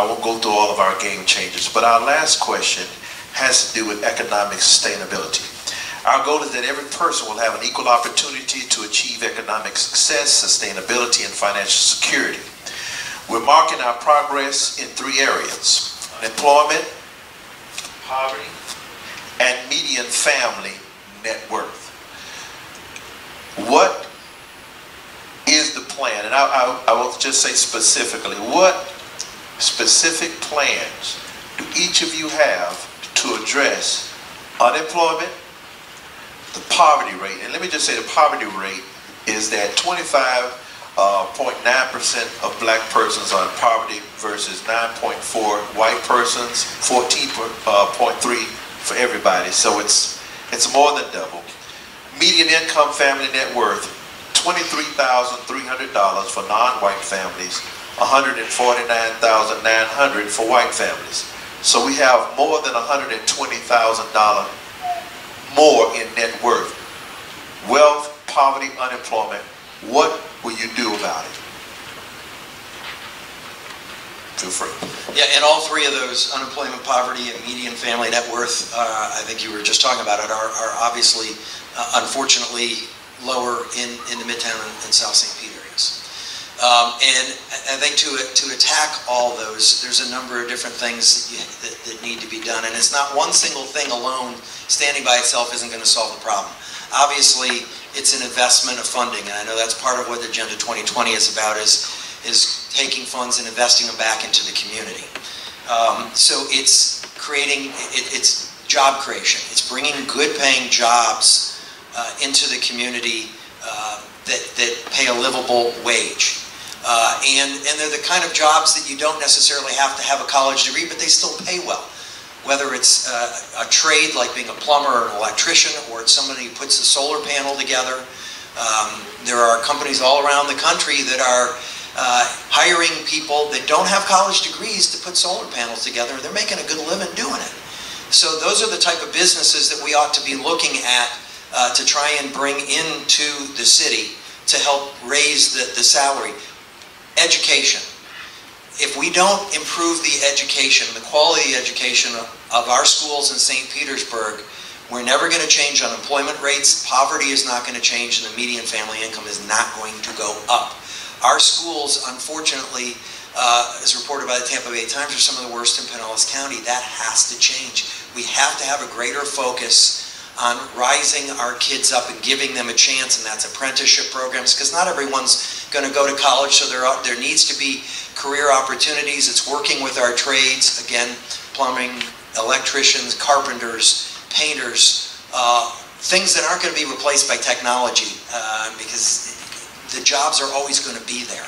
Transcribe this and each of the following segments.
I won't go through all of our game changers, but our last question has to do with economic sustainability. Our goal is that every person will have an equal opportunity to achieve economic success, sustainability, and financial security. We're marking our progress in 3 areas: unemployment, poverty, and median family net worth. What is the plan? And I will just say specifically, what specific plans do each of you have to address unemployment, the poverty rate? And let me just say the poverty rate is that 25.9% of black persons are in poverty versus 9.4 white persons, 14.3 for everybody. So it's more than double. Median income family net worth, $23,300 for non-white families, $149,900 for white families. So we have more than $120,000 more in net worth. Wealth, poverty, unemployment. What will you do about it? Feel free. Yeah, and all 3 of those, unemployment, poverty, and median family net worth, I think you were just talking about it, are obviously, unfortunately, lower in the Midtown and South St. Pete areas. And I think to attack all those, there's a number of different things that need to be done. And it's not one single thing alone, standing by itself isn't going to solve the problem. Obviously, it's an investment of funding, and I know that's part of what Agenda 2020 is about, is taking funds and investing them back into the community. So it's creating, it's job creation. It's bringing good paying jobs into the community that pay a livable wage. And they're the kind of jobs that you don't necessarily have to have a college degree, but they still pay well. Whether it's a trade like being a plumber or an electrician, or it's somebody who puts a solar panel together. There are companies all around the country that are hiring people that don't have college degrees to put solar panels together. They're making a good living doing it. So those are the type of businesses that we ought to be looking at to try and bring into the city to help raise the salary. Education. If we don't improve the education, the quality education of our schools in St. Petersburg, we're never going to change unemployment rates, poverty is not going to change, and the median family income is not going to go up. Our schools, unfortunately, as reported by the Tampa Bay Times, are some of the worst in Pinellas County. That has to change. We have to have a greater focus on rising our kids up and giving them a chance, and that's apprenticeship programs, because not everyone's going to go to college, so there needs to be career opportunities. It's working with our trades, again, plumbing, electricians, carpenters, painters, things that aren't going to be replaced by technology, because the jobs are always going to be there.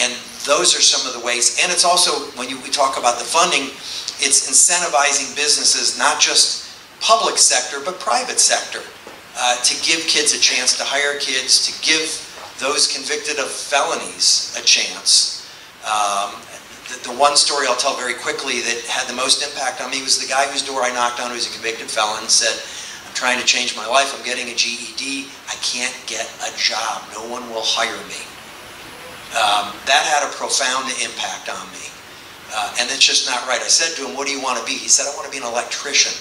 And those are some of the ways. And it's also, when we talk about the funding, it's incentivizing businesses, not just public sector, but private sector, to give kids a chance, to hire kids, to give those convicted of felonies a chance. The one story I'll tell very quickly that had the most impact on me was the guy whose door I knocked on, who's a convicted felon, said, "I'm trying to change my life, I'm getting a GED, I can't get a job, no one will hire me." That had a profound impact on me. And it's just not right. I said to him, "What do you want to be?" He said, "I want to be an electrician."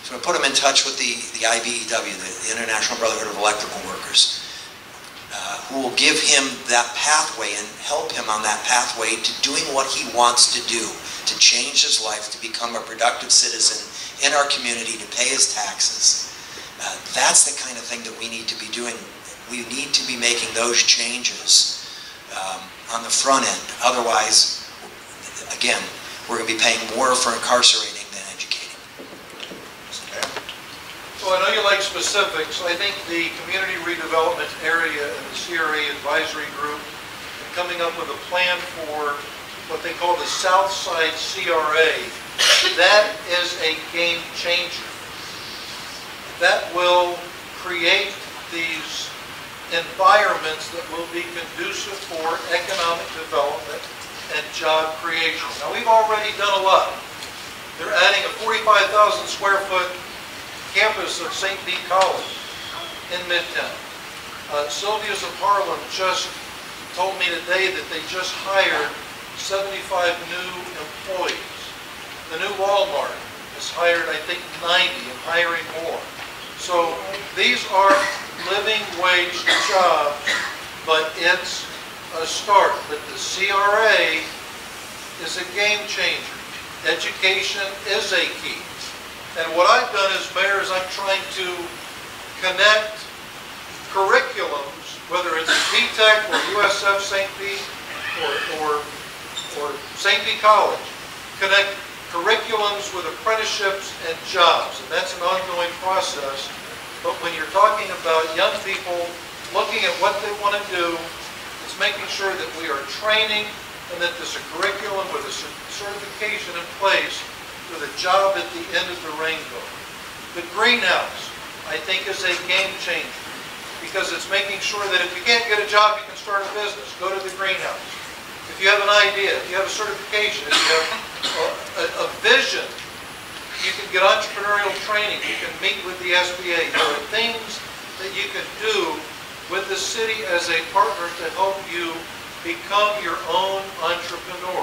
So I put him in touch with the IBEW, the International Brotherhood of Electrical Workers, who will give him that pathway and help him on that pathway to doing what he wants to do, to change his life, to become a productive citizen in our community, to pay his taxes. That's the kind of thing that we need to be doing. We need to be making those changes on the front end. Otherwise, again, we're going to be paying more for incarcerating than educating. So I know you like specifics. I think the community redevelopment area and the CRA advisory group are coming up with a plan for what they call the South Side CRA. That is a game changer. That will create these environments that will be conducive for economic development and job creation. Now, we've already done a lot. They're adding a 45,000 square foot campus of St. Pete College in Midtown. Sylvia's of Harlem just told me today that they just hired 75 new employees. The new Walmart has hired, I think, 90 and hiring more. So these are living wage jobs, but it's a start. But the CRA is a game changer. Education is a key. And what I've done as mayor is I'm trying to connect curriculums, whether it's P-Tech or USF St. Pete or St. Pete College, connect curriculums with apprenticeships and jobs. And that's an ongoing process. But when you're talking about young people looking at what they want to do, it's making sure that we are training and that there's a curriculum with a certification in place with a job at the end of the rainbow. The greenhouse, I think, is a game changer because it's making sure that if you can't get a job, you can start a business. Go to the greenhouse. If you have an idea, if you have a certification, if you have a vision, you can get entrepreneurial training. You can meet with the SBA. There are things that you can do with the city as a partner to help you become your own entrepreneur.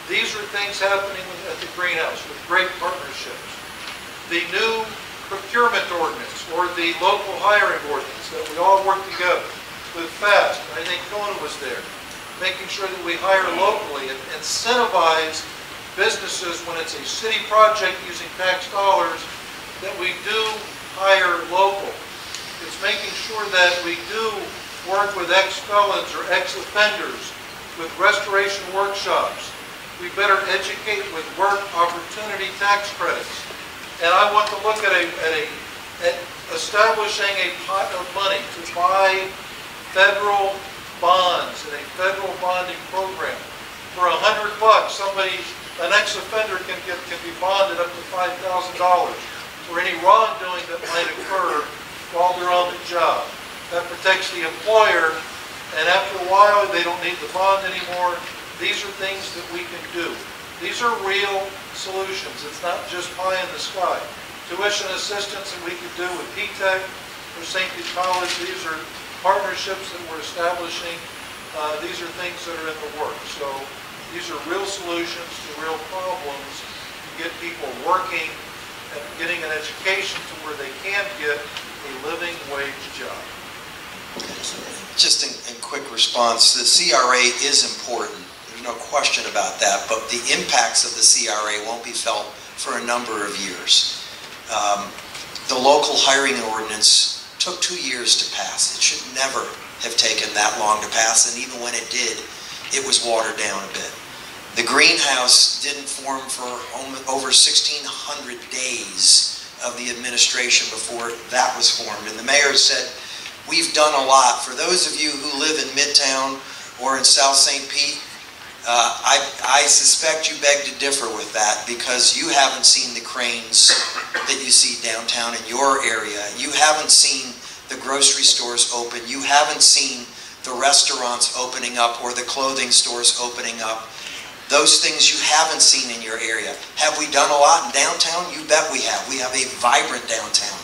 These are things happening at the greenhouse with great partnerships. The new procurement ordinance or the local hiring ordinance that we all work together with FAST. I think Kona was there. Making sure that we hire locally and incentivize businesses when it's a city project using tax dollars that we do hire local. It's making sure that we do work with ex-felons or ex-offenders with restoration workshops. We better educate with work opportunity tax credits. And I want to look at establishing a pot of money to buy federal bonds and a federal bonding program. For $100, an ex-offender can be bonded up to $5,000 for any wrongdoing that might occur while they're on the job. That protects the employer, and after a while, they don't need the bond anymore. These are things that we can do. These are real solutions. It's not just pie in the sky. Tuition assistance that we could do with P-Tech or St. Pete College. These are partnerships that we're establishing. These are things that are in the works. So these are real solutions to real problems to get people working and getting an education to where they can get a living wage job. Just in quick response, the CRA is important. There's no question about that, but the impacts of the CRA won't be felt for a number of years. The local hiring ordinance took 2 years to pass. It should never have taken that long to pass, and even when it did, it was watered down a bit. The greenhouse didn't form for over 1,600 days of the administration before that was formed, and the mayor said, we've done a lot. For those of you who live in Midtown or in South St. Pete, I suspect you beg to differ with that because you haven't seen the cranes that you see downtown in your area. You haven't seen the grocery stores open. You haven't seen the restaurants opening up or the clothing stores opening up. Those things you haven't seen in your area. Have we done a lot in downtown? You bet we have. We have a vibrant downtown.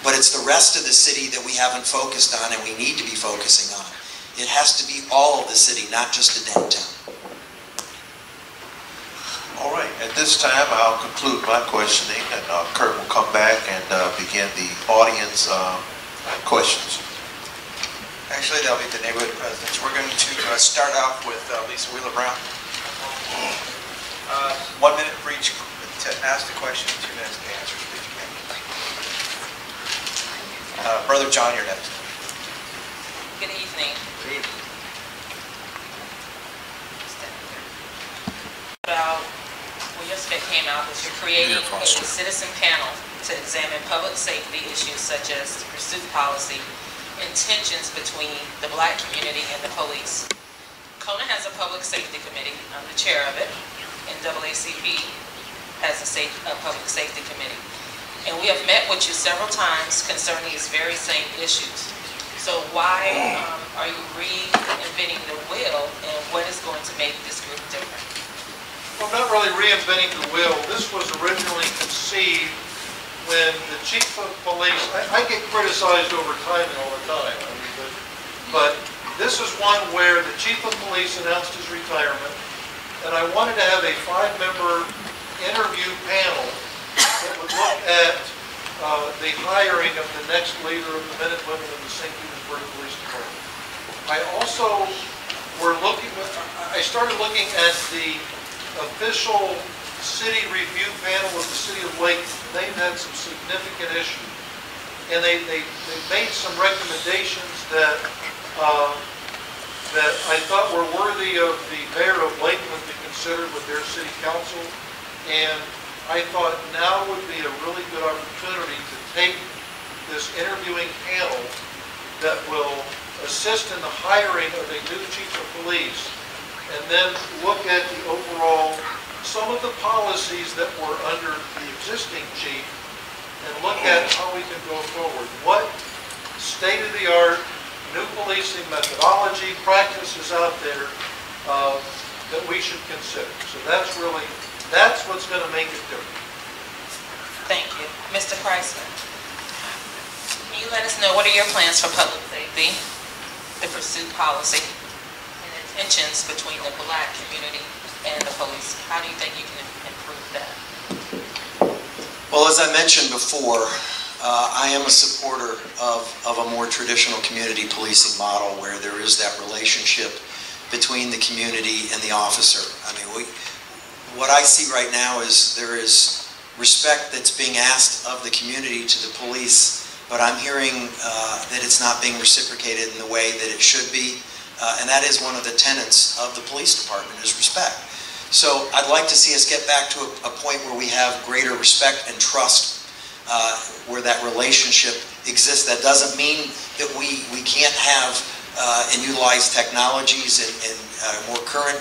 But it's the rest of the city that we haven't focused on and we need to be focusing on. It has to be all of the city, not just the downtown. All right, at this time I'll conclude my questioning and Kurt will come back and begin the audience questions. Actually, that'll be the neighborhood presidents. We're going to start off with Lisa Wheeler-Brown. 1 minute for each to ask the question, 2 minutes to answer. Brother John, you're next. Good evening. Good evening. Yesterday came out that you're creating a citizen panel to examine public safety issues such as pursuit policy and tensions between the black community and the police. Kona has a public safety committee. I'm the chair of it, and NAACP has a public safety committee. And we have met with you several times concerning these very same issues. So why are you reinventing the wheel, and what is going to make this group different? Well, not really reinventing the wheel. This was originally conceived when the chief of police, I get criticized over timing all the time, but this is one where the chief of police announced his retirement, and I wanted to have a 5-member interview panel that would look at the hiring of the next leader of the men and women of the St. Petersburg Police Department. I also I started looking at the official city review panel of the city of Lakeland. They've had some significant issues, and they made some recommendations that that I thought were worthy of the mayor of Lakeland to consider with their city council. And I thought now would be a really good opportunity to take this interviewing panel that will assist in the hiring of a new chief of police, and then look at the overall, some of the policies that were under the existing chief, and look at how we can go forward. What state-of-the-art new policing methodology, practices out there that we should consider. So that's what's going to make it different. Thank you. Mr. Chrysler, can you let us know what are your plans for public safety, the pursuit policy, and intentions between the Black community and the police? How do you think you can improve that? Well, as I mentioned before, I am a supporter of a more traditional community policing model where there is that relationship between the community and the officer. I mean, what I see right now is there is respect that's being asked of the community to the police, but I'm hearing that it's not being reciprocated in the way that it should be, and that is one of the tenets of the police department is respect. So I'd like to see us get back to a point where we have greater respect and trust, where that relationship exists. That doesn't mean that we can't have and utilize technologies and more current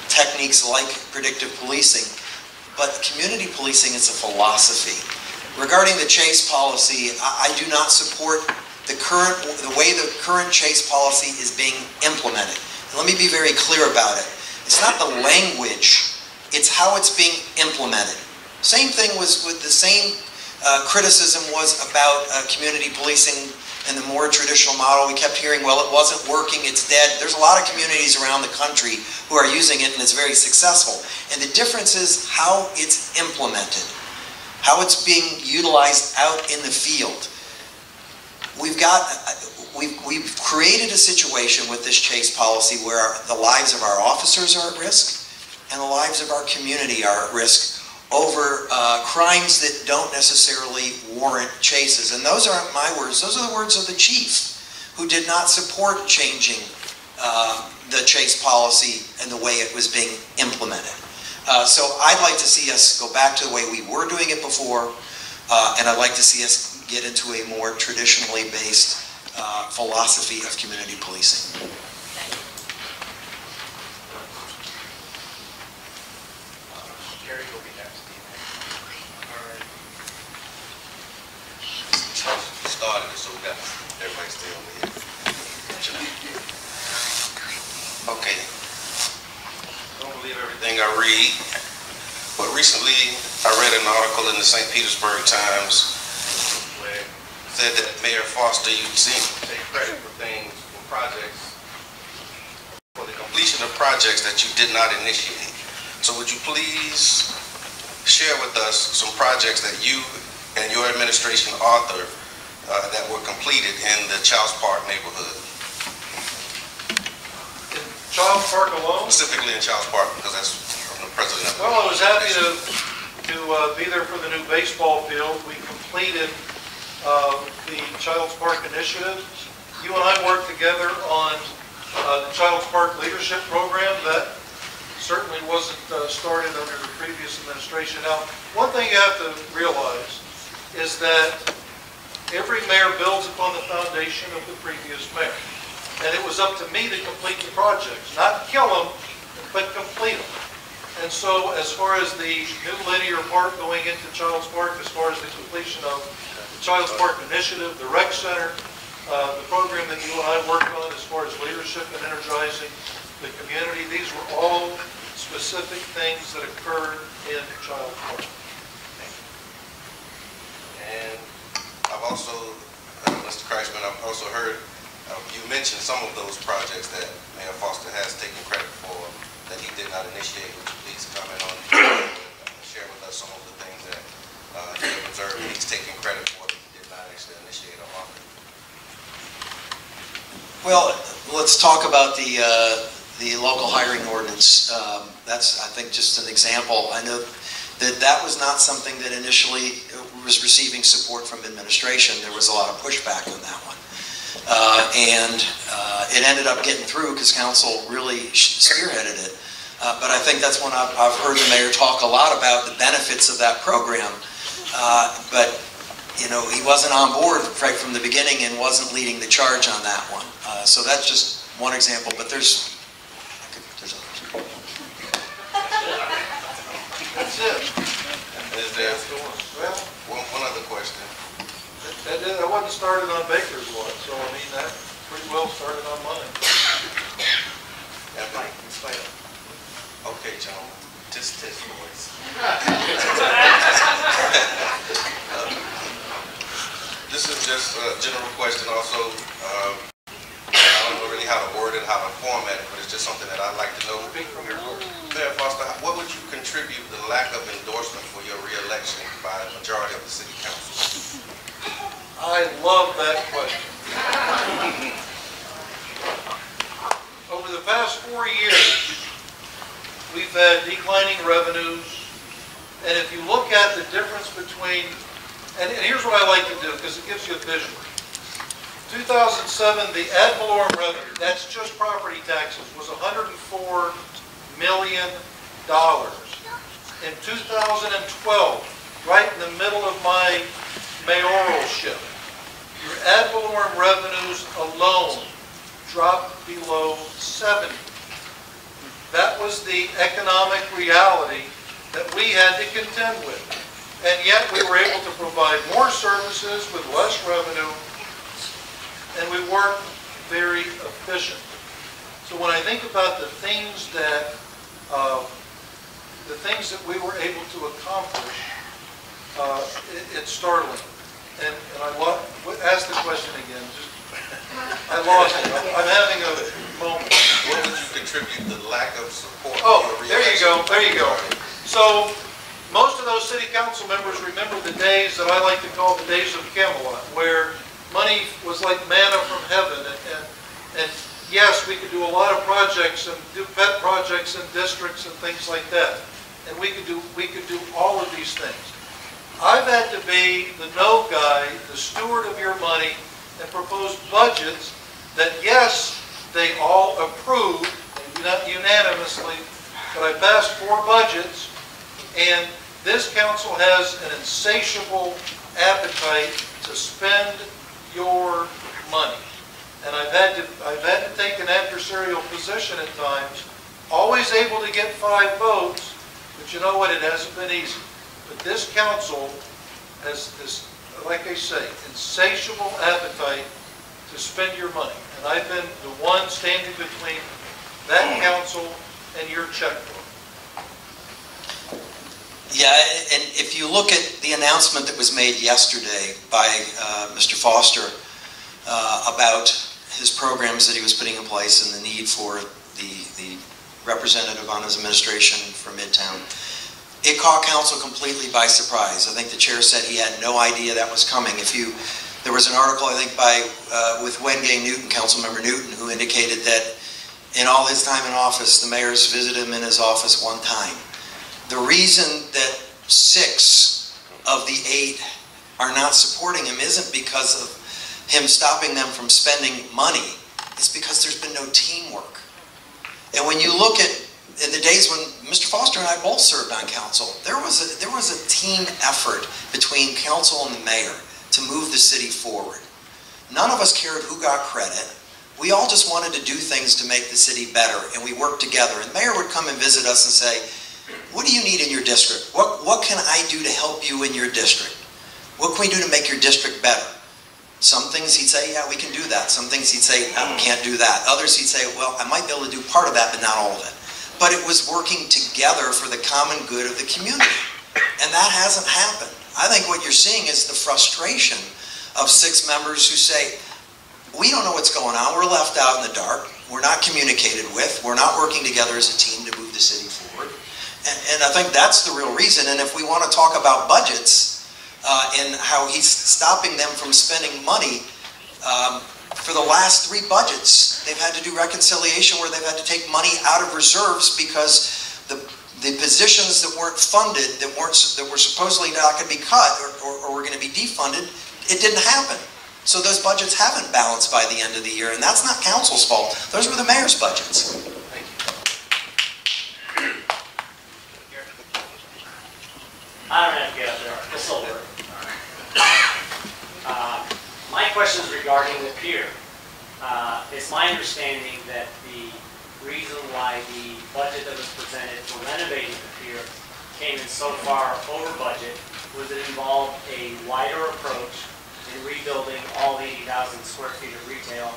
techniques like predictive policing, but community policing is a philosophy. Regarding the chase policy, I do not support the way the current chase policy is being implemented. And let me be very clear about it. It's not the language, it's how it's being implemented. Same thing was with the same criticism was about community policing and the more traditional model. We kept hearing, well, it wasn't working, it's dead. There's a lot of communities around the country who are using it and it's very successful. And the difference is how it's implemented, how it's being utilized out in the field. We've created a situation with this chase policy where the lives of our officers are at risk and the lives of our community are at risk over crimes that don't necessarily warrant chases. And those aren't my words, those are the words of the chief, who did not support changing the chase policy and the way it was being implemented. So I'd like to see us go back to the way we were doing it before, and I'd like to see us get into a more traditionally based philosophy of community policing. Started it, so we got everybody stay over here. Okay. Don't believe everything I read, but recently I read an article in the St. Petersburg Times where it said that Mayor Foster, you seem to take credit for things, for projects, for the completion of projects that you did not initiate. So would you please share with us some projects that you and your administration authored that were completed in the Childs Park neighborhood? In Childs Park alone? Specifically in Childs Park, because that's the president. Well, I was happy to be there for the new baseball field. We completed the Childs Park initiative. You and I worked together on the Childs Park leadership program. That certainly wasn't started under the previous administration. Now, one thing you have to realize is that every mayor builds upon the foundation of the previous mayor. And it was up to me to complete the projects, not kill them, but complete them. And so as far as the new linear park going into Childs Park, as far as the completion of the Childs Park initiative, the rec center, the program that you and I worked on as far as leadership and energizing the community, these were all specific things that occurred in Childs Park. And I've also, Mr. Kreisman, I've also heard you mention some of those projects that Mayor Foster has taken credit for. that he did not initiate. Would you please comment on, share with us some of the things that he observed and he's taking credit for that he did not actually initiate or offer? Well, let's talk about the local hiring ordinance. That's, I think, just an example. I know that was not something that initially was receiving support from administration. There was a lot of pushback on that one. And it ended up getting through because council really spearheaded it. But I think that's when I've heard the mayor talk a lot about the benefits of that program. But, you know, he wasn't on board right from the beginning and wasn't leading the charge on that one. So that's just one example, but there's others. That's it. Is there one other question? That wasn't started on Baker's lot, so I mean, that pretty well started on mine. Okay, John, just test voice. This is just a general question also. I don't know really how to word it, how to format it, but it's just something that I'd like to know. Mayor Foster, what would you contribute the lack of endorsement for your re-election by a majority of the city council? I love that question. Over the past 4 years, we've had declining revenues, and if you look at the difference between, and here's what I like to do because it gives you a vision. 2007, the ad valorem revenue, that's just property taxes, was $104 million. In 2012, right in the middle of my mayoralship, your ad valorem revenues alone dropped below 70. That was the economic reality that we had to contend with. And yet we were able to provide more services with less revenue, and we weren't very efficient. So when I think about the things that we were able to accomplish, it's startling. And I ask the question again. I lost it. I'm having a moment. What would you contribute the lack of support? Oh, there you go. There you go. So most of those city council members remember the days that I like to call the days of Camelot, where money was like manna from heaven, and yes, we could do a lot of projects and do pet projects in districts and things like that, and we could do all of these things. I've had to be the no guy, the steward of your money, and propose budgets that, yes, they all approved, maybe not unanimously, but I passed 4 budgets, and this council has an insatiable appetite to spend your money. And I've had to take an adversarial position at times, always able to get 5 votes, but you know what, it hasn't been easy. But this council has this, like I say, insatiable appetite to spend your money. And I've been the one standing between that council and your checkbook. Yeah, and if you look at the announcement that was made yesterday by Mr. Foster about his programs that he was putting in place and the need for the representative on his administration for Midtown, it caught council completely by surprise. I think the chair said he had no idea that was coming. There was an article, I think, with Wengay Newton, Councilmember Newton, who indicated that in all his time in office, the mayor's visited him in his office 1 time. The reason that 6 of the 8 are not supporting him isn't because of him stopping them from spending money. It's because there's been no teamwork. And when you look at in the days when Mr. Foster and I both served on council, there was a team effort between council and the mayor to move the city forward. None of us cared who got credit. We all just wanted to do things to make the city better, and we worked together. And the mayor would come and visit us and say, what do you need in your district? What can I do to help you in your district? What can we do to make your district better? Some things he'd say, yeah, we can do that. Some things he'd say, no, we can't do that. Others he'd say, well, I might be able to do part of that, but not all of it. But it was working together for the common good of the community. And that hasn't happened. I think what you're seeing is the frustration of 6 members who say, we don't know what's going on. We're left out in the dark. We're not communicated with. We're not working together as a team to move the city forward. And I think that's the real reason. And if we want to talk about budgets and how he's stopping them from spending money, for the last 3 budgets, they've had to do reconciliation where they've had to take money out of reserves because the positions that weren't funded, that were supposedly not going to be cut or were going to be defunded, it didn't happen. So those budgets haven't balanced by the end of the year, and that's not council's fault. Those were the mayor's budgets. I don't have to get up there. This will work. My question is regarding the pier. It's my understanding that the reason why the budget that was presented for renovating the pier came in so far over budget was it involved a wider approach in rebuilding all 80,000 square feet of retail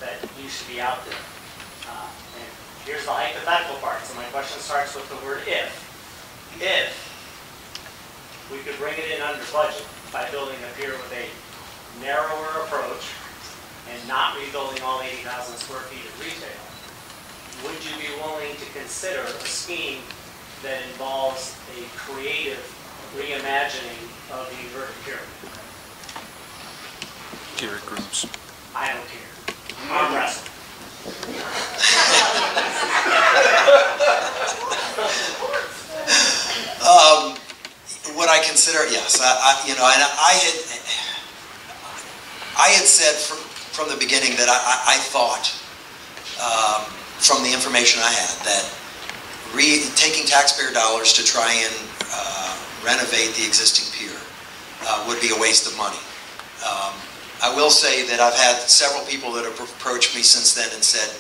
that used to be out there. And here's the hypothetical part. So my question starts with the word if. If we could bring it in under budget by building a pier with a narrower approach and not rebuilding all 80,000 square feet of retail, would you be willing to consider a scheme that involves a creative reimagining of the inverted pyramid? Pier Grooms. I don't care. I'm wrestling. Would I consider it? Yes. I had said from the beginning that I thought, from the information I had, that taking taxpayer dollars to try and renovate the existing pier would be a waste of money. I will say that I've had several people that have approached me since then and said,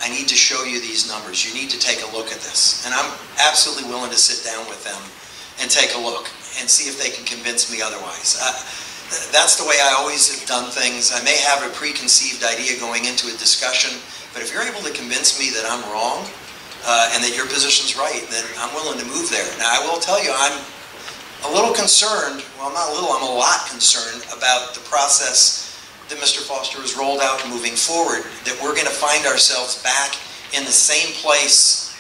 I need to show you these numbers. You need to take a look at this. And I'm absolutely willing to sit down with them and take a look and see if they can convince me otherwise. That's the way I always have done things. I may have a preconceived idea going into a discussion, but if you're able to convince me that I'm wrong and that your position's right, then I'm willing to move there. Now, I will tell you, I'm a little concerned, well, not a little, I'm a lot concerned about the process that Mr. Foster has rolled out moving forward, that we're going to find ourselves back in the same place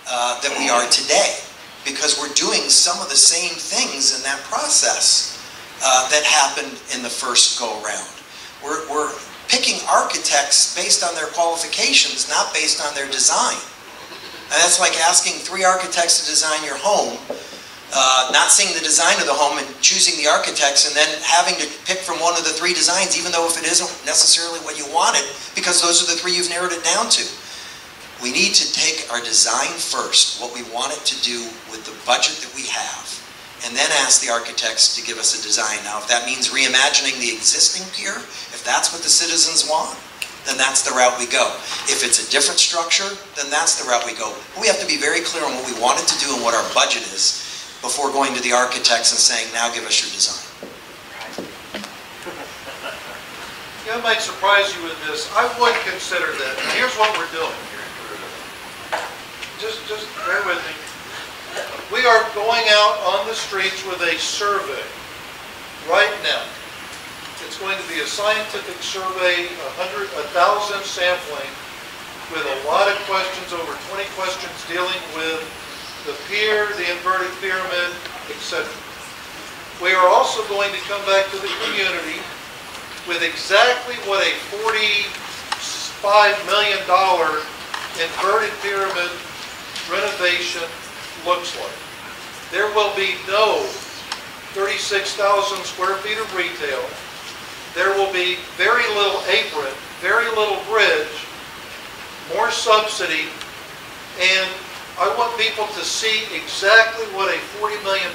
that we are today, because we're doing some of the same things in that process that happened in the first go-round. We're picking architects based on their qualifications, not based on their design. And that's like asking 3 architects to design your home, not seeing the design of the home and choosing the architects and then having to pick from one of the 3 designs, even though if it isn't necessarily what you wanted, because those are the 3 you've narrowed it down to. We need to take our design first, what we want it to do with the budget that we have, and then ask the architects to give us a design. Now, if that means reimagining the existing pier, if that's what the citizens want, then that's the route we go. If it's a different structure, then that's the route we go. But we have to be very clear on what we want it to do and what our budget is before going to the architects and saying, now give us your design. Yeah, I might surprise you with this. I would consider that. And here's what we're doing. Just bear with me. We are going out on the streets with a survey right now. It's going to be a scientific survey, 1,000 sampling, with a lot of questions, over 20 questions dealing with the pier, the inverted pyramid, etc. We are also going to come back to the community with exactly what a $45 million inverted pyramid renovation looks like. There will be no 36,000 square feet of retail. There will be very little apron, very little bridge, more subsidy, and I want people to see exactly what a $40 million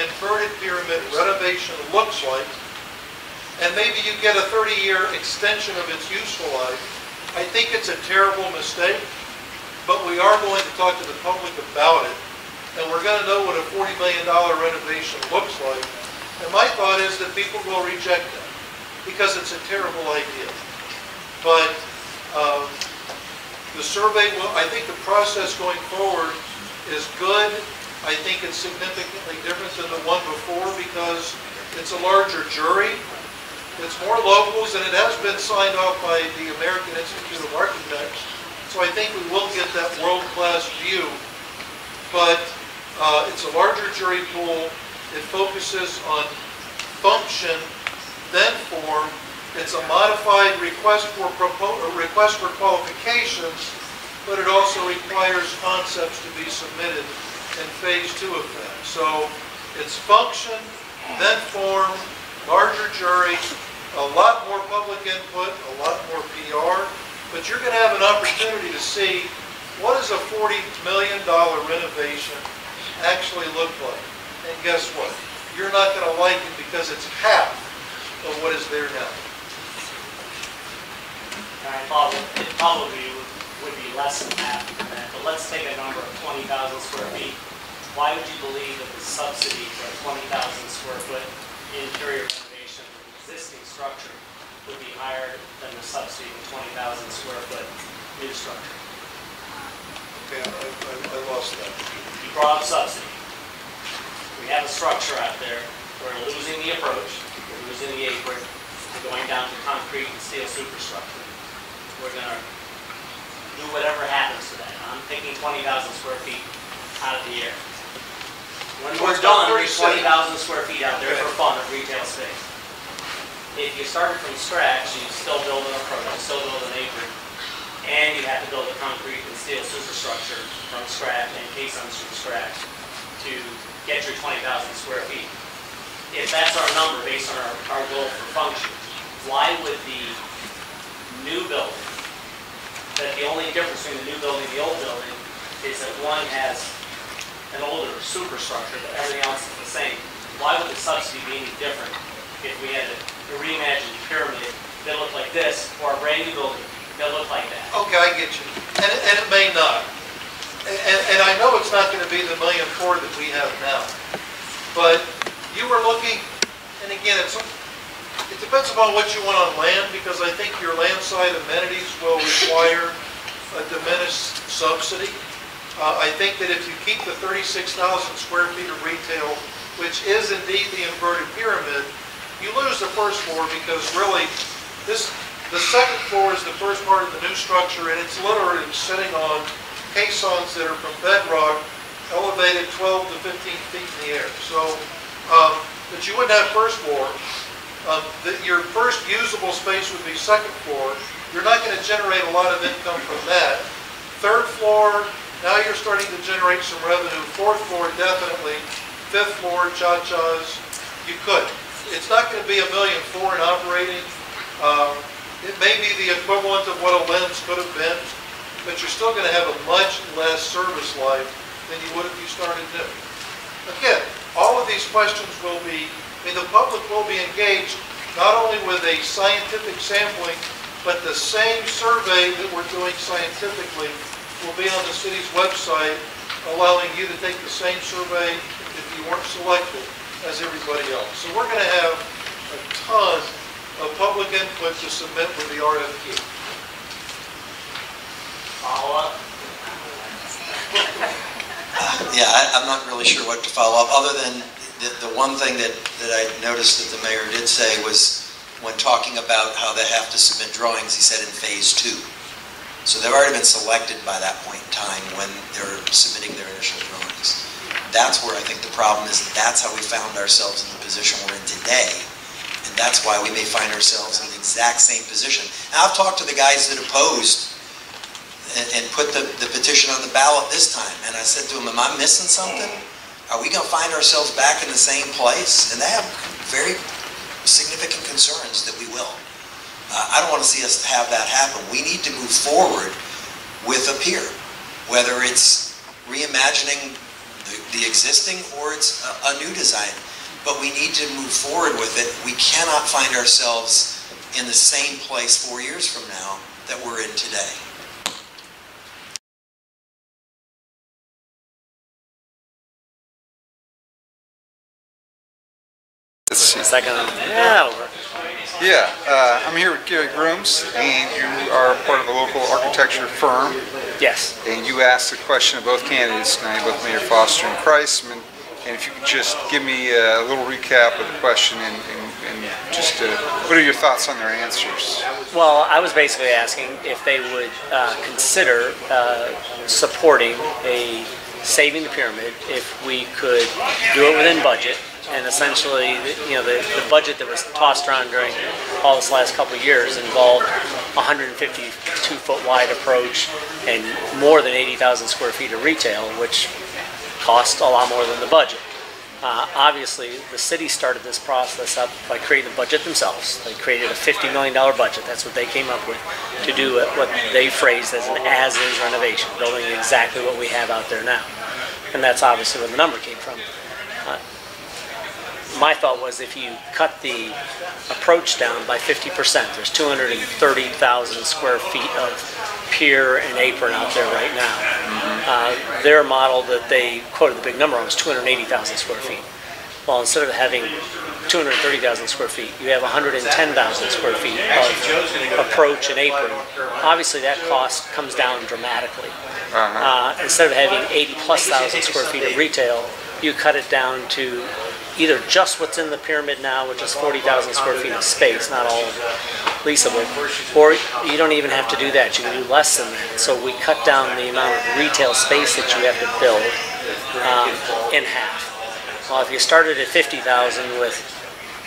inverted pyramid renovation looks like, and maybe you get a 30-year extension of its useful life. I think it's a terrible mistake, but we are going to talk to the public about it, and we're going to know what a $40 million renovation looks like. And my thought is that people will reject that, because it's a terrible idea. But the survey will, I think the process going forward is good. I think it's significantly different than the one before because it's a larger jury. It's more locals, and it has been signed off by the American Institute of Architects. So I think we will get that world-class view. But it's a larger jury pool. It focuses on function, then form. It's a modified request for qualifications, but it also requires concepts to be submitted in phase 2 of that. So it's function, then form, larger jury, a lot more public input, a lot more PR, but you're going to have an opportunity to see what does a $40 million renovation actually look like. And guess what? You're not going to like it because it's half of what is there now. I thought it probably would be less than half than that, but let's take a number of 20,000 square feet. Why would you believe that the subsidy for a 20,000 square foot interior renovation of an existing structure would be higher than the subsidy for 20,000 square foot new structure? Okay, I lost that. You brought up subsidy. We have a structure out there. We're losing the approach. We're losing the apron. We're going down to concrete and steel superstructure. We're going to do whatever happens to that. I'm thinking 20,000 square feet out of the air. When we're done, there's 20,000 square feet out there for fun of retail space. If you started from scratch, you still build an approach, you still build an apron, and you have to build a concrete and steel superstructure from scratch and caissons from scratch to get your 20,000 square feet. If that's our number based on our goal for function, why would the new building, that the only difference between the new building and the old building is that one has an older superstructure, but everything else is the same. Why would the subsidy be any different if we had a reimagined pyramid that looked like this, or a brand new building that looked like that? Okay, I get you. And it may not. And I know it's not going to be the $1.4 million that we have now. But you were looking, and again, it depends upon what you want on land, because I think your land side amenities will require a diminished subsidy. I think that if you keep the 36,000 square feet of retail, which is indeed the inverted pyramid, you lose the first floor, because really the second floor is the first part of the new structure, and it's literally sitting on caissons that are from bedrock, elevated 12 to 15 feet in the air. So, but you wouldn't have first floor. Your first usable space would be second floor. You're not going to generate a lot of income from that. Third floor, now you're starting to generate some revenue. Fourth floor, definitely. Fifth floor, cha-chas, you could. It's not going to be $1.4 million in operating. It may be the equivalent of what a lens could have been, but you're still going to have a much less service life than you would if you started new. Again, all of these questions will be, the public will be engaged not only with a scientific sampling, but the same survey that we're doing scientifically will be on the city's website, allowing you to take the same survey if you weren't selected as everybody else. So we're going to have a ton of public input to submit with the RFQ. Follow up? Yeah, I'm not really sure what to follow up, other than the one thing that I noticed that the mayor did say was, when talking about how they have to submit drawings, he said in phase 2. So they've already been selected by that point in time when they're submitting their initial drawings. That's where I think the problem is. That's how we found ourselves in the position we're in today. And that's why we may find ourselves in the exact same position. Now, I've talked to the guys that opposed and put the petition on the ballot this time. And I said to them, am I missing something? Are we going to find ourselves back in the same place? And they have very significant concerns that we will. I don't want to see us have that happen. We need to move forward with a pier, whether it's reimagining the existing or it's a new design. But we need to move forward with it. We cannot find ourselves in the same place 4 years from now that we're in today. Second. Yeah, that'll work. Yeah, I'm here with Grooms, and you are part of a local architecture firm. Yes. And you asked a question of both candidates tonight, both Mayor Foster and Kreisman, And if you could just give me a little recap of the question and just what are your thoughts on their answers? Well, I was basically asking if they would consider supporting saving the pyramid if we could do it within budget. And essentially, the budget that was tossed around during all this last couple of years involved 152-foot wide approach and more than 80,000 square feet of retail, which cost a lot more than the budget. Obviously, the city started this process up by creating the budget themselves. They created a $50 million budget. That's what they came up with to do what they phrased as an as-is renovation, building exactly what we have out there now. And that's obviously where the number came from. My thought was if you cut the approach down by 50%, there's 230,000 square feet of pier and apron out there right now. Their model that they quoted the big number on was 280,000 square feet. Well, instead of having 230,000 square feet, you have 110,000 square feet of approach and apron. Obviously, that cost comes down dramatically. Instead of having 80,000+ square feet of retail, you cut it down to either just what's in the pyramid now, which is 40,000 square feet of space, not all leasable, or you don't even have to do that. You can do less than that. So we cut down the amount of retail space that you have to build in half. Well, if you started at 50,000 with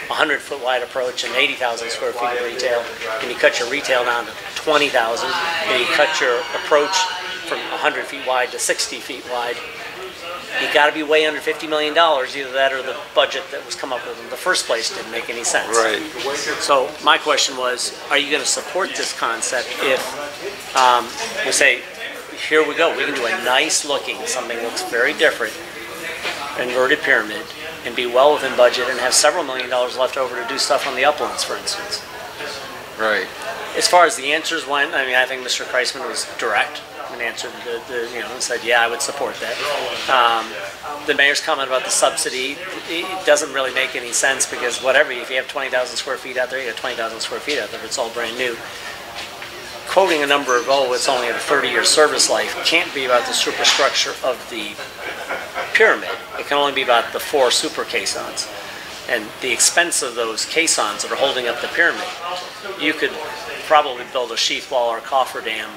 100-foot wide approach and 80,000 square feet of retail, and you cut your retail down to 20,000, and you cut your approach from 100 feet wide to 60 feet wide, you got to be way under $50 million. Either that or the budget that was come up with in the first place didn't make any sense. Right. So my question was, are you going to support this concept if we say, here we go, we can do a nice looking, something that looks very different, inverted pyramid, and be well within budget and have several $1 million left over to do stuff on the uplands, for instance. Right. As far as the answers went, I mean, I think Mr. Kreisman was direct and answered and said, yeah, I would support that. The mayor's comment about the subsidy, it doesn't really make any sense because if you have 20,000 square feet out there, you have 20,000 square feet out there, it's all brand new. Quoting a number of, it's only a 30-year service life, can't be about the superstructure of the pyramid. It can only be about the 4 super caissons. And the expense of those caissons that are holding up the pyramid, you could probably build a sheath wall or a cofferdam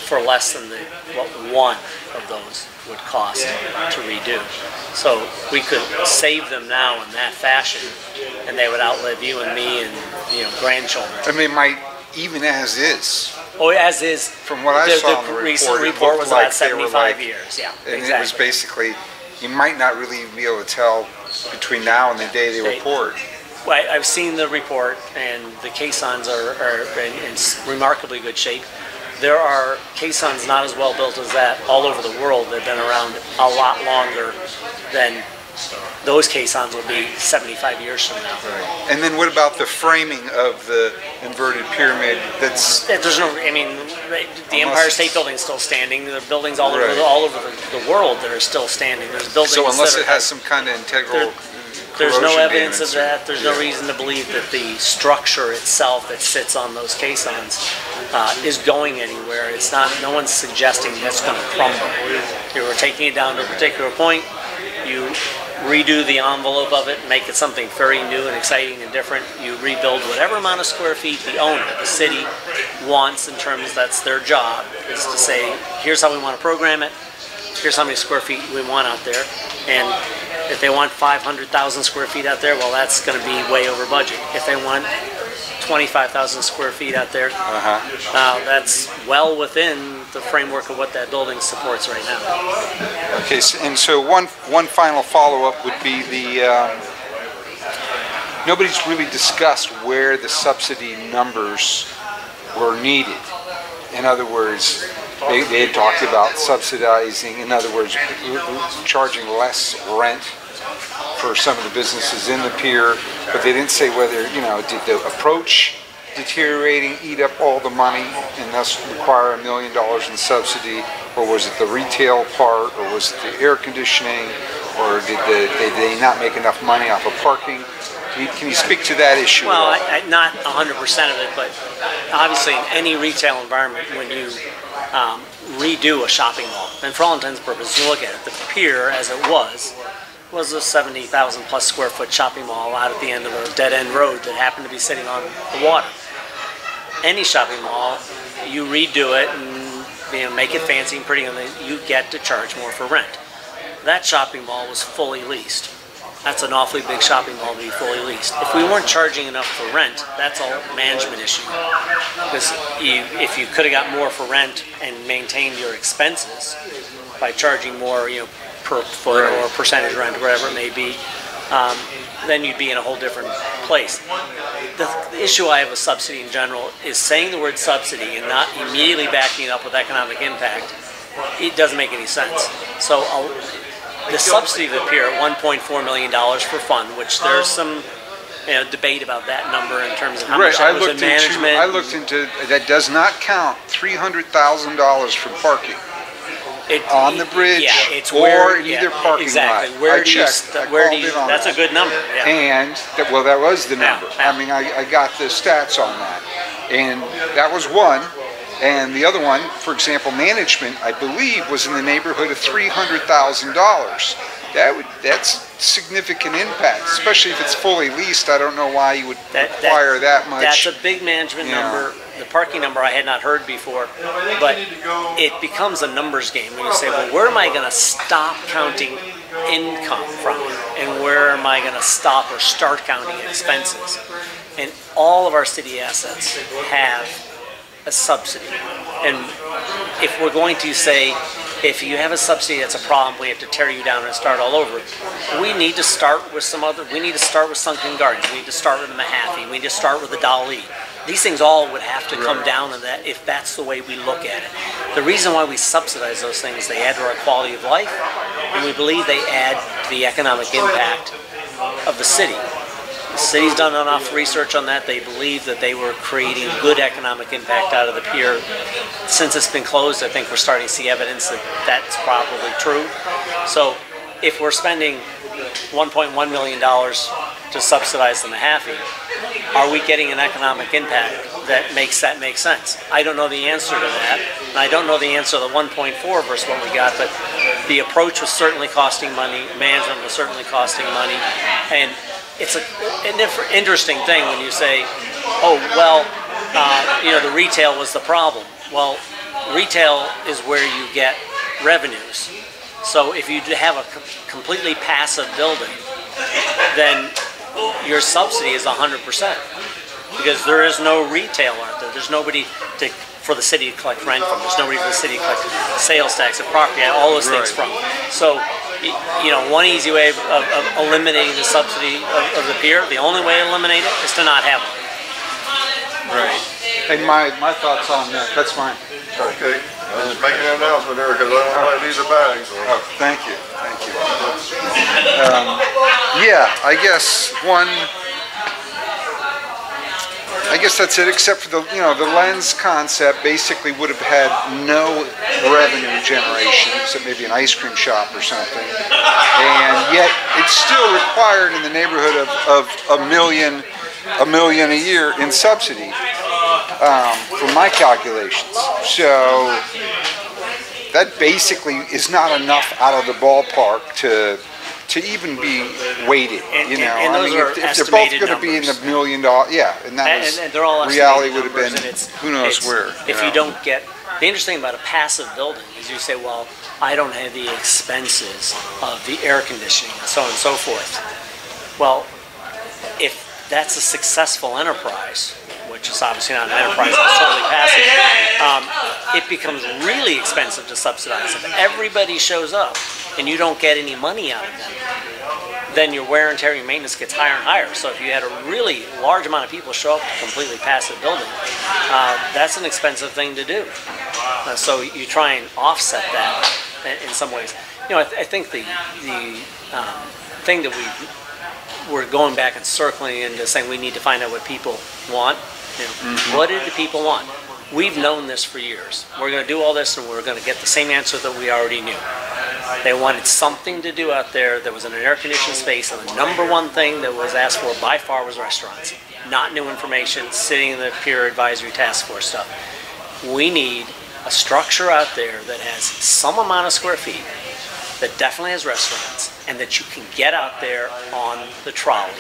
for less than what one of those would cost to redo. So we could save them now in that fashion, and they would outlive you and me and grandchildren. And they might, even as is. Oh, as is. From what I saw in the recent report was about 75 years. Yeah, and exactly. it was basically, you might not really be able to tell between now and the day they report. Well, I've seen the report, and the caissons are in remarkably good shape. There are caissons not as well built as that all over the world that have been around a lot longer than those caissons will be 75 years from now. Right. And then what about the framing of the inverted pyramid? There's no. I mean, the Empire State Building is still standing. There are buildings all over the world that are still standing. There's buildings. So unless it has some kind of integral. There's no evidence of that. There's no reason to believe that the structure itself that sits on those caissons is going anywhere. It's not. No one's suggesting that's going to crumble. You were taking it down to a particular point. You redo the envelope of it, make it something very new and exciting and different. You rebuild whatever amount of square feet the owner, the city, wants in terms, that's their job, is to say, here's how we want to program it, here's how many square feet we want out there, and if they want 500,000 square feet out there, well, that's going to be way over budget. If they want 25,000 square feet out there, that's well within the framework of what that building supports right now. Okay, so one final follow-up would be nobody's really discussed where the subsidy numbers were needed. In other words, they had talked about subsidizing, in other words, charging less rent for some of the businesses in the pier, but they didn't say whether, did the approach deteriorating eat up all the money and thus require $1 million in subsidy, or was it the retail part, or was it the air conditioning, or did they not make enough money off of parking? Can you speak to that issue? Well, not 100% of it, but obviously in any retail environment, when you redo a shopping mall, and for all intents and purposes, you look at it, the pier as it was was a 70,000 plus square foot shopping mall out at the end of a dead end road that happened to be sitting on the water. Any shopping mall, you redo it and make it fancy and pretty, and then you get to charge more for rent. That shopping mall was fully leased. That's an awfully big shopping mall to be fully leased. If we weren't charging enough for rent, that's a management issue. Because if you could have got more for rent and maintained your expenses by charging more, per foot or percentage rent, whatever it may be, then you'd be in a whole different place. The issue I have with subsidy in general is saying the word subsidy and not immediately backing it up with economic impact. It doesn't make any sense. So the subsidy of the pier at $1.4 million for fun, which there's some debate about that number in terms of how much that was in management. I looked into, that does not count $300,000 for parking. On the bridge or in either parking lot. Where do you that's a good number. Yeah. And, that was the number. Yeah. I mean, I got the stats on that. And that was one. And the other one, for example, management, I believe, was in the neighborhood of $300,000. That's significant impact, especially if it's fully leased. I don't know why you would require that much. That's a big management number. The parking number I had not heard before, but it becomes a numbers game when you say, well, where am I going to stop counting income from, and where am I going to stop or start counting expenses? And all of our city assets have a subsidy. And if we're going to say, if you have a subsidy that's a problem, we have to tear you down and start all over, we need to start with we need to start with Sunken Gardens, we need to start with the Mahaffey, we need to start with the Dali. These things all would have to come down to that if that's the way we look at it. The reason why we subsidize those things, they add to our quality of life, and we believe they add to the economic impact of the city. The city's done enough research on that. They believe that they were creating good economic impact out of the pier. Since it's been closed, I think we're starting to see evidence that that's probably true. So if we're spending $1.1 million to subsidize the Mahaffey, are we getting an economic impact that makes sense? I don't know the answer to that. And I don't know the answer to the 1.4 versus what we got, but the approach was certainly costing money. Management was certainly costing money. And it's an interesting thing when you say, oh, well, the retail was the problem. Well, retail is where you get revenues. So if you have a completely passive building, then your subsidy is 100%, because there is no retail out there. There's nobody for the city to collect rent from. There's nobody for the city to collect sales tax and property, all those things from. So, one easy way of eliminating the subsidy of the pier, the only way to eliminate it is to not have one. Right. And my thoughts on that, that's mine. Okay. I'm just making an announcement there because I don't like these are bags. So. Oh, thank you. I guess that's it, except for the lens concept basically would have had no revenue generation, except maybe an ice cream shop or something. And yet it's still required in the neighborhood of $1 million a year in subsidy, from my calculations. So that basically is not enough out of the ballpark to even be weighted, And those are if they're both going to be in the $1 million, and they're all reality would have been numbers, who knows where. If you don't get, the interesting thing about a passive building is you say, well, I don't have the expenses of the air conditioning and so on and so forth. Well, if that's a successful enterprise, which is obviously not an enterprise, it's totally passive, it becomes really expensive to subsidize. If everybody shows up and you don't get any money out of them, then your wear and tear, your maintenance gets higher and higher. So if you had a really large amount of people show up to a completely passive building, that's an expensive thing to do. So you try and offset that in some ways. I think the thing that we're going back and circling into saying we need to find out what people want. What did the people want? We've known this for years. We're going to do all this and we're going to get the same answer that we already knew. They wanted something to do out there that was in an air-conditioned space, and the number one thing that was asked for by far was restaurants. Not new information, sitting in the Pier Advisory Task Force stuff. We need a structure out there that has some amount of square feet that definitely has restaurants and that you can get out there on the trolley,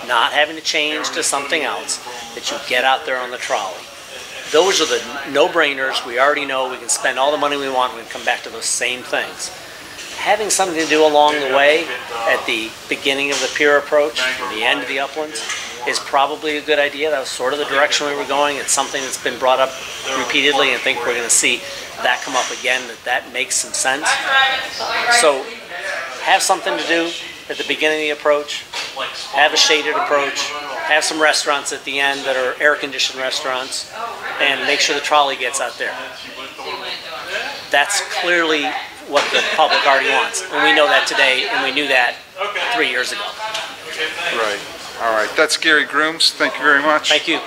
not having to change to something else, that you get out there on the trolley. Those are the no-brainers. We already know we can spend all the money we want, we can come back to those same things. Having something to do along the way at the beginning of the Pier approach and the end of the uplands is probably a good idea. That was sort of the direction we were going. It's something that's been brought up repeatedly, and I think we're going to see that come up again, that makes some sense. So have something to do at the beginning of the approach, have a shaded approach, have some restaurants at the end that are air-conditioned restaurants, and make sure the trolley gets out there. That's clearly what the public already wants, and we know that today, and we knew that 3 years ago. Right. All right. That's Gary Grooms. Thank you very much. Thank you.